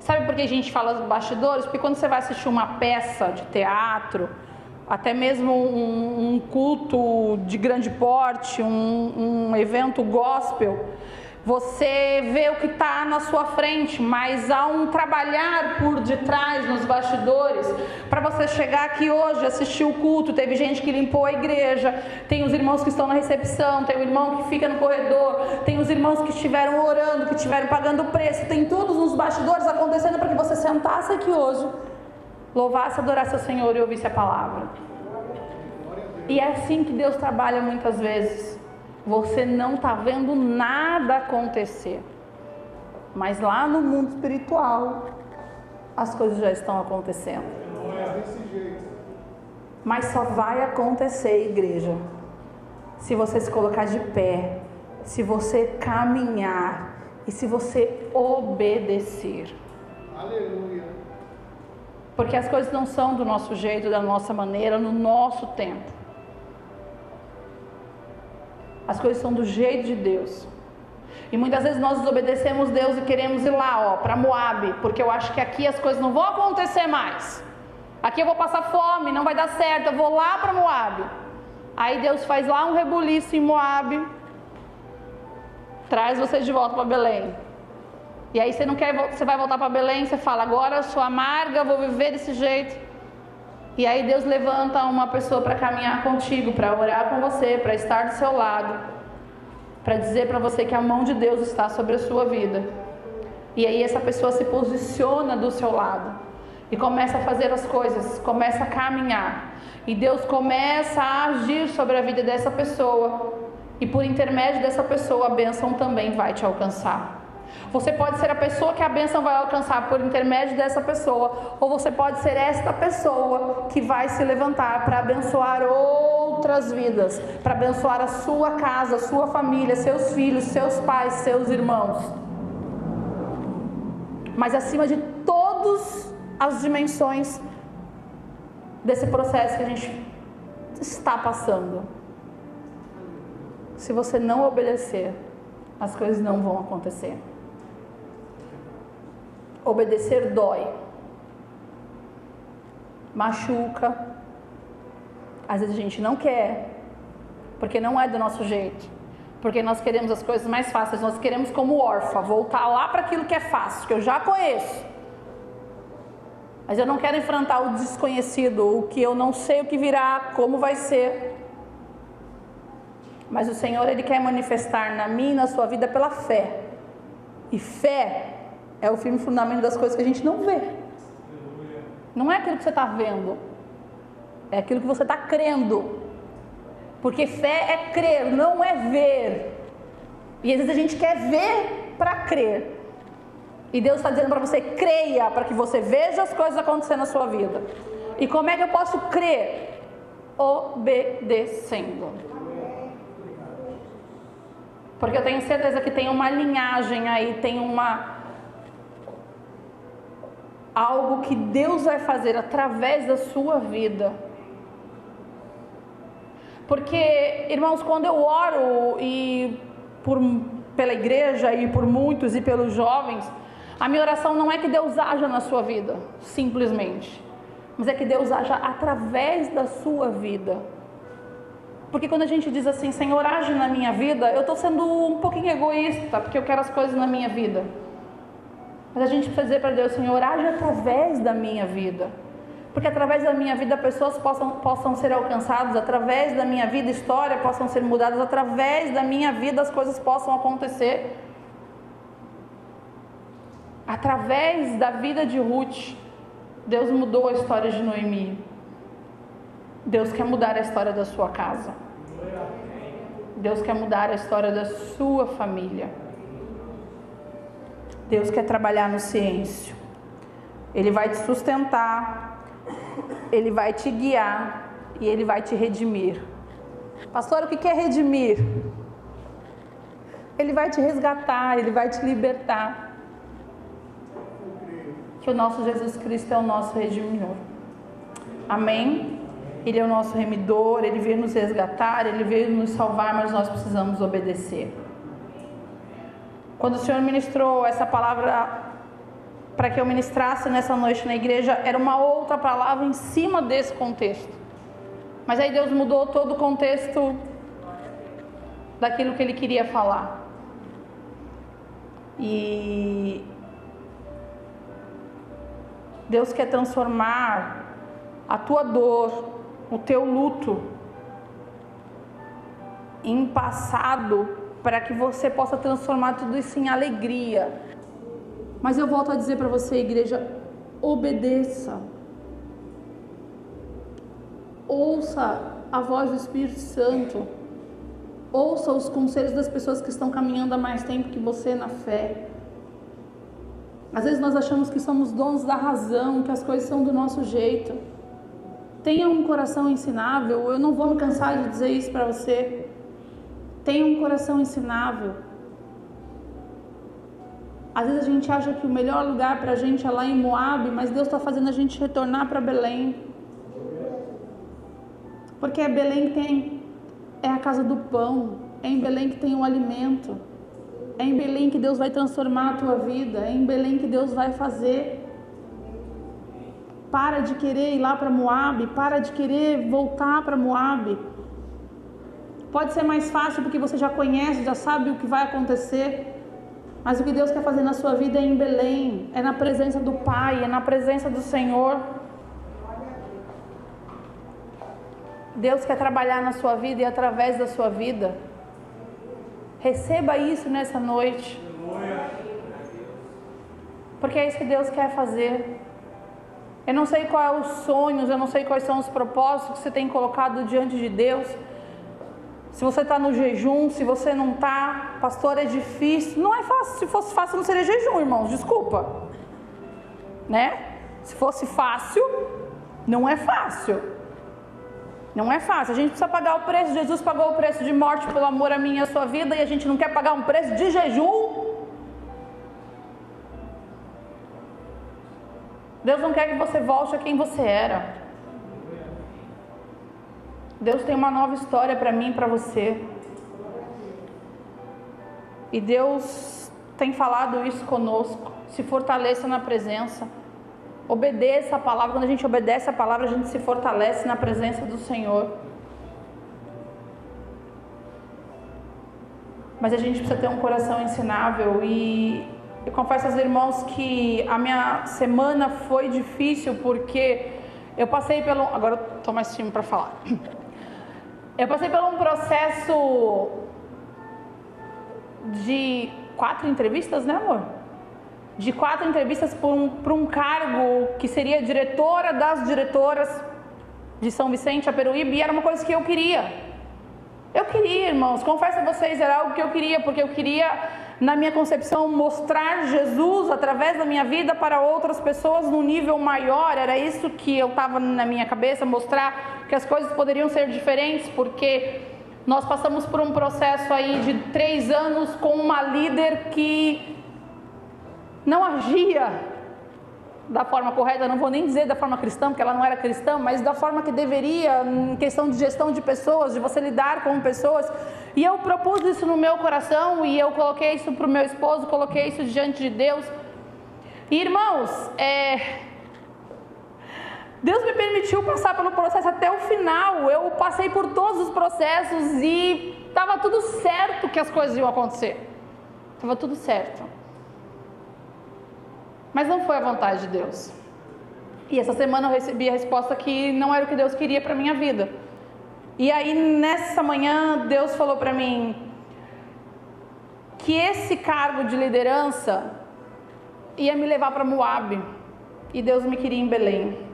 Sabe por que a gente fala dos bastidores? Porque quando você vai assistir uma peça de teatro, até mesmo um culto de grande porte, um evento gospel, você vê o que está na sua frente, mas há um trabalhar por detrás, nos bastidores, para você chegar aqui hoje, assistir o culto. Teve gente que limpou a igreja, tem os irmãos que estão na recepção, tem o irmão que fica no corredor, tem os irmãos que estiveram orando, que estiveram pagando o preço, tem tudo nos bastidores acontecendo para que você sentasse aqui hoje, louvasse, adorasse ao Senhor e ouvisse a palavra. E é assim que Deus trabalha muitas vezes. Você não está vendo nada acontecer, mas lá no mundo espiritual as coisas já estão acontecendo. Mas só vai acontecer, igreja, se você se colocar de pé, se você caminhar e se você obedecer. Aleluia. Porque as coisas não são do nosso jeito, da nossa maneira, no nosso tempo. As coisas são do jeito de Deus. E muitas vezes nós desobedecemos Deus e queremos ir lá, para Moabe, porque eu acho que aqui as coisas não vão acontecer mais. Aqui eu vou passar fome, não vai dar certo, eu vou lá para Moabe. Aí Deus faz lá um rebuliço em Moabe, traz você de volta para Belém. E aí você vai voltar para Belém, você fala, agora eu sou amarga, vou viver desse jeito. E aí Deus levanta uma pessoa para caminhar contigo, para orar com você, para estar do seu lado, para dizer para você que a mão de Deus está sobre a sua vida. E aí essa pessoa se posiciona do seu lado e começa a fazer as coisas, começa a caminhar. E Deus começa a agir sobre a vida dessa pessoa. E por intermédio dessa pessoa a bênção também vai te alcançar. Você pode ser a pessoa que a bênção vai alcançar por intermédio dessa pessoa, ou você pode ser esta pessoa que vai se levantar para abençoar outras vidas, para abençoar a sua casa, a sua família, seus filhos, seus pais, seus irmãos. Mas acima de todas as dimensões desse processo que a gente está passando, se você não obedecer, as coisas não vão acontecer. Obedecer dói, machuca, às vezes a gente não quer, porque não é do nosso jeito, porque nós queremos as coisas mais fáceis, nós queremos como órfã, voltar lá para aquilo que é fácil, que eu já conheço, mas eu não quero enfrentar o desconhecido, o que eu não sei o que virá, como vai ser. Mas o Senhor, Ele quer manifestar na minha e na sua vida pela fé, e fé é o firme fundamento das coisas que a gente não vê. Não é aquilo que você está vendo, é aquilo que você está crendo. Porque fé é crer, não é ver. E às vezes a gente quer ver para crer. E Deus está dizendo para você, creia, para que você veja as coisas acontecendo na sua vida. E como é que eu posso crer? Obedecendo. Porque eu tenho certeza que tem uma linhagem aí, tem algo que Deus vai fazer através da sua vida. Porque, irmãos, quando eu oro pela igreja e por muitos e pelos jovens, a minha oração não é que Deus haja na sua vida, simplesmente, mas é que Deus haja através da sua vida. Porque quando a gente diz assim, Senhor, age na minha vida, eu estou sendo um pouquinho egoísta, porque eu quero as coisas na minha vida. Mas a gente precisa dizer para Deus, Senhor, age através da minha vida. Porque através da minha vida pessoas possam ser alcançadas, através da minha vida histórias possam ser mudadas, através da minha vida as coisas possam acontecer. Através da vida de Ruth, Deus mudou a história de Noemi. Deus quer mudar a história da sua casa. Deus quer mudar a história da sua família. Deus quer trabalhar no silêncio. Ele vai te sustentar, Ele vai te guiar e Ele vai te redimir. Pastor, o que é redimir? Ele vai te resgatar, Ele vai te libertar. Que o nosso Jesus Cristo é o nosso redimidor. Amém? Ele é o nosso remidor, Ele veio nos resgatar, Ele veio nos salvar, mas nós precisamos obedecer. Quando o Senhor ministrou essa palavra para que eu ministrasse nessa noite na igreja, era uma outra palavra em cima desse contexto. Mas aí Deus mudou todo o contexto daquilo que Ele queria falar. E Deus quer transformar a tua dor, o teu luto em passado, para que você possa transformar tudo isso em alegria. Mas eu volto a dizer para você, igreja, obedeça. Ouça a voz do Espírito Santo. Ouça os conselhos das pessoas que estão caminhando há mais tempo que você na fé. Às vezes nós achamos que somos donos da razão, que as coisas são do nosso jeito. Tenha um coração ensinável. Eu não vou me cansar de dizer isso para você. Tenha um coração ensinável. Às vezes a gente acha que o melhor lugar para a gente é lá em Moabe, mas Deus está fazendo a gente retornar para Belém. Porque é Belém que é a casa do pão, é em Belém que tem o alimento, é em Belém que Deus vai transformar a tua vida, é em Belém que Deus vai fazer. Para de querer ir lá para Moabe, para de querer voltar para Moabe. Pode ser mais fácil porque você já conhece, já sabe o que vai acontecer. Mas o que Deus quer fazer na sua vida é em Belém, é na presença do Pai, é na presença do Senhor. Deus quer trabalhar na sua vida e através da sua vida. Receba isso nessa noite. Porque é isso que Deus quer fazer. Eu não sei quais são os sonhos, eu não sei quais são os propósitos que você tem colocado diante de Deus. Se você está no jejum, se você não está, pastor, é difícil. Não é fácil. Se fosse fácil, não seria jejum, irmãos, desculpa. Né? Se fosse fácil, não é fácil. Não é fácil. A gente precisa pagar o preço. Jesus pagou o preço de morte pelo amor a minha e a sua vida, e a gente não quer pagar um preço de jejum. Deus não quer que você volte a quem você era. Deus tem uma nova história para mim e para você. E Deus tem falado isso conosco. Se fortaleça na presença. Obedeça a palavra. Quando a gente obedece a palavra, a gente se fortalece na presença do Senhor. Mas a gente precisa ter um coração ensinável. E eu confesso aos irmãos que a minha semana foi difícil, porque eu passei pelo... Agora eu estou mais tímido para falar. Eu passei por um processo de 4 entrevistas, né, amor? de 4 entrevistas para um cargo que seria diretora das diretoras de São Vicente, a Peruíbe, e era uma coisa que eu queria. Eu queria, irmãos, confesso a vocês, era algo que eu queria, porque eu queria, na minha concepção, mostrar Jesus através da minha vida para outras pessoas num nível maior. Era isso que eu estava na minha cabeça, mostrar que as coisas poderiam ser diferentes, porque nós passamos por um processo aí de 3 anos com uma líder que não agia da forma correta. Não vou nem dizer da forma cristã, porque ela não era cristã, mas da forma que deveria, em questão de gestão de pessoas, de você lidar com pessoas. E eu propus isso no meu coração, e eu coloquei isso para o meu esposo, coloquei isso diante de Deus. E irmãos, Deus me permitiu passar pelo processo até o final. Eu passei por todos os processos e estava tudo certo que as coisas iam acontecer. Estava tudo certo. Mas não foi a vontade de Deus. E essa semana eu recebi a resposta que não era o que Deus queria para a minha vida. E aí nessa manhã Deus falou para mim que esse cargo de liderança ia me levar para Moabe. E Deus me queria em Belém.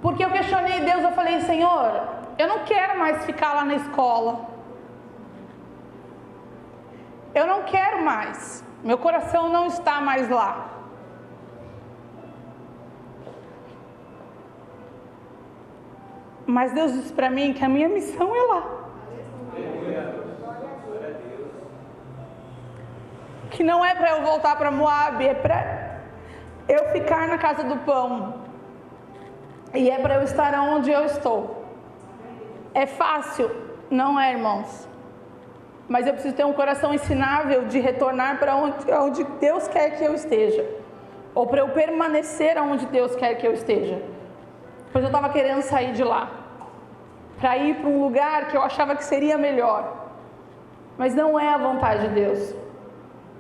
Porque eu questionei Deus, eu falei, Senhor, eu não quero mais ficar lá na escola. Eu não quero mais. Meu coração não está mais lá. Mas Deus disse para mim que a minha missão é lá. Que não é para eu voltar para Moabe, é para eu ficar na casa do pão. E é para eu estar onde eu estou. É fácil? Não é, irmãos. Mas eu preciso ter um coração ensinável de retornar para onde Deus quer que eu esteja. Ou para eu permanecer onde Deus quer que eu esteja. Pois eu estava querendo sair de lá. Para ir para um lugar que eu achava que seria melhor. Mas não é a vontade de Deus.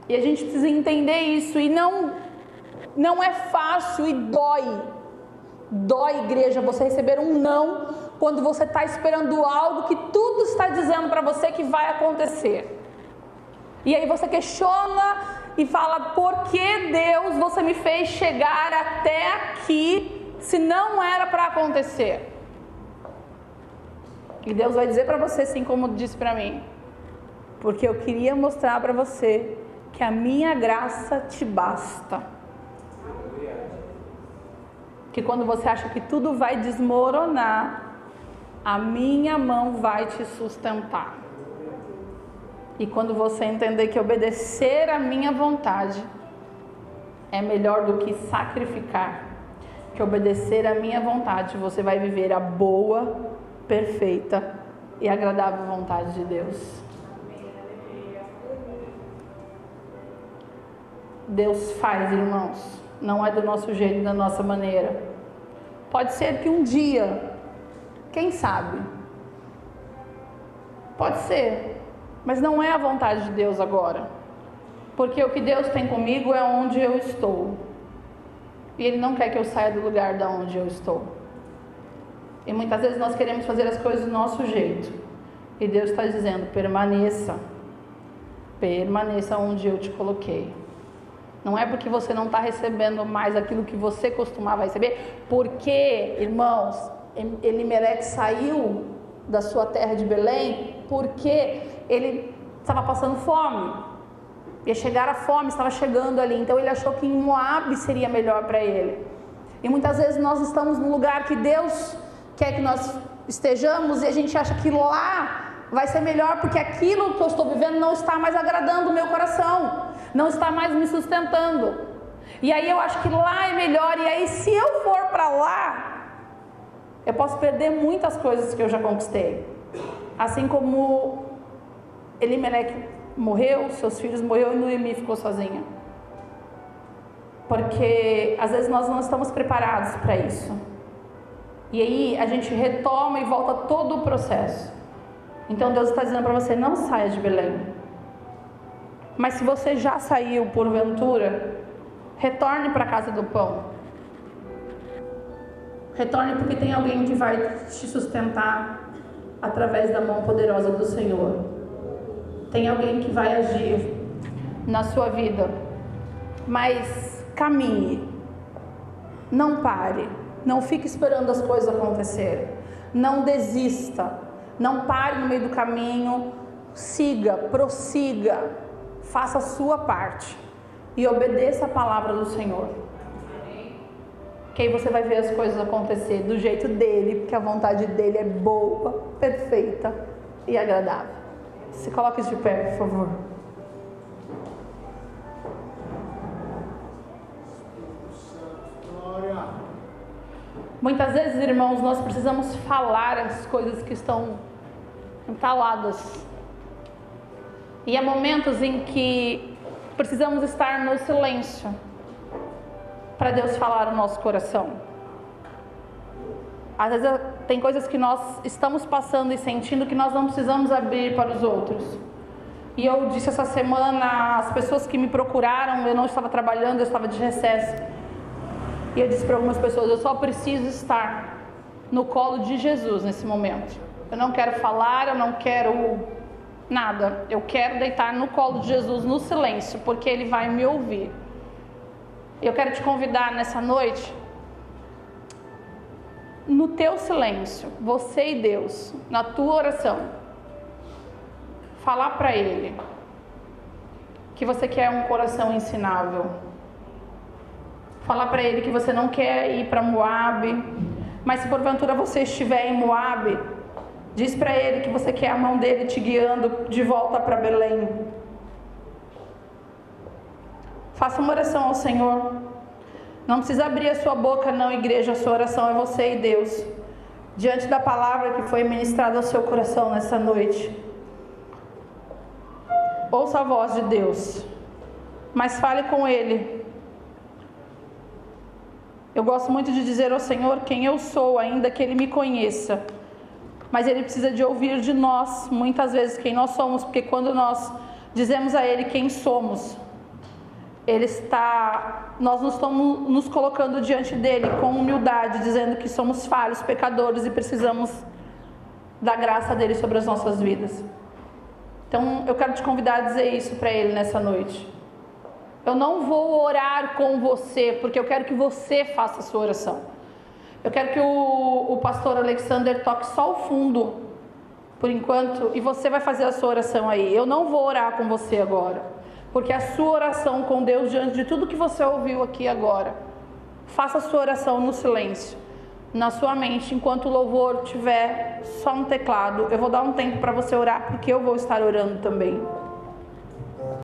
E a gente precisa entender isso. E não é fácil e dói. Dói, igreja, você receber um não quando você está esperando algo que tudo está dizendo para você que vai acontecer. E aí você questiona e fala, por que Deus você me fez chegar até aqui se não era para acontecer? E Deus vai dizer para você, assim como disse para mim, porque eu queria mostrar para você que a minha graça te basta. Que quando você acha que tudo vai desmoronar, a minha mão vai te sustentar. E quando você entender que obedecer à minha vontade é melhor do que sacrificar, que obedecer à minha vontade, você vai viver a boa, perfeita e agradável vontade de Deus. Deus faz, irmãos. Não é do nosso jeito, da nossa maneira. Pode ser que um dia, quem sabe? Pode ser, mas não é a vontade de Deus agora. Porque o que Deus tem comigo é onde eu estou. E Ele não quer que eu saia do lugar da onde eu estou. E muitas vezes nós queremos fazer as coisas do nosso jeito. E Deus está dizendo, permaneça. Permaneça onde eu te coloquei. Não é porque você não está recebendo mais aquilo que você costumava receber, porque, irmãos, Elimeleque saiu da sua terra de Belém porque ele estava passando fome. Ia chegar a fome, estava chegando ali. Então ele achou que em Moabe seria melhor para ele. E muitas vezes nós estamos num lugar que Deus quer que nós estejamos e a gente acha que lá vai ser melhor porque aquilo que eu estou vivendo não está mais agradando o meu coração, não está mais me sustentando. E aí eu acho que lá é melhor. E aí se eu for para lá, eu posso perder muitas coisas que eu já conquistei. Assim como Elimeleque morreu, seus filhos morreram e Noemi ficou sozinha. Porque às vezes nós não estamos preparados para isso. E aí a gente retoma e volta todo o processo. Então Deus está dizendo para você, não saia de Belém. Mas se você já saiu porventura, retorne para a casa do pão. Retorne porque tem alguém que vai te sustentar. através da mão poderosa do Senhor. Tem alguém que vai agir na sua vida, mas caminhe, não pare, não fique esperando as coisas acontecerem, não desista, não pare no meio do caminho, siga, prossiga, faça a sua parte e obedeça a palavra do Senhor. Que aí você vai ver as coisas acontecer do jeito dele, porque a vontade dele é boa, perfeita e agradável. Se coloque de pé, por favor. Muitas vezes, irmãos, nós precisamos falar as coisas que estão entaladas. E há momentos em que precisamos estar no silêncio para Deus falar no nosso coração. Às vezes tem coisas que nós estamos passando e sentindo que nós não precisamos abrir para os outros. E eu disse essa semana às pessoas que me procuraram, eu não estava trabalhando, eu estava de recesso. E eu disse para algumas pessoas, eu só preciso estar no colo de Jesus nesse momento. Eu não quero falar, eu não quero nada. Eu quero deitar no colo de Jesus no silêncio, porque Ele vai me ouvir. Eu quero te convidar nessa noite, no teu silêncio, você e Deus, na tua oração, falar para Ele que você quer um coração ensinável. Falar para Ele que você não quer ir para Moabe, mas se porventura você estiver em Moabe, diz para Ele que você quer a mão dele te guiando de volta para Belém. Faça uma oração ao Senhor. Não precisa abrir a sua boca não, igreja. A sua oração é você e Deus, diante da palavra que foi ministrada ao seu coração nessa noite. Ouça a voz de Deus, mas fale com Ele. Eu gosto muito de dizer ao Senhor quem eu sou, ainda que Ele me conheça. Mas Ele precisa de ouvir de nós, muitas vezes, quem nós somos. Porque quando nós dizemos a Ele quem somos, nós nos estamos nos colocando diante dEle com humildade, dizendo que somos falhos, pecadores e precisamos da graça dEle sobre as nossas vidas. Então eu quero te convidar a dizer isso para Ele nessa noite. Eu não vou orar com você, porque eu quero que você faça a sua oração. Eu quero que o pastor Alexander toque só o fundo, por enquanto, e você vai fazer a sua oração aí. Eu não vou orar com você agora, porque a sua oração com Deus, diante de tudo que você ouviu aqui agora, faça a sua oração no silêncio, na sua mente, enquanto o louvor tiver só no teclado. Eu vou dar um tempo para você orar, porque eu vou estar orando também.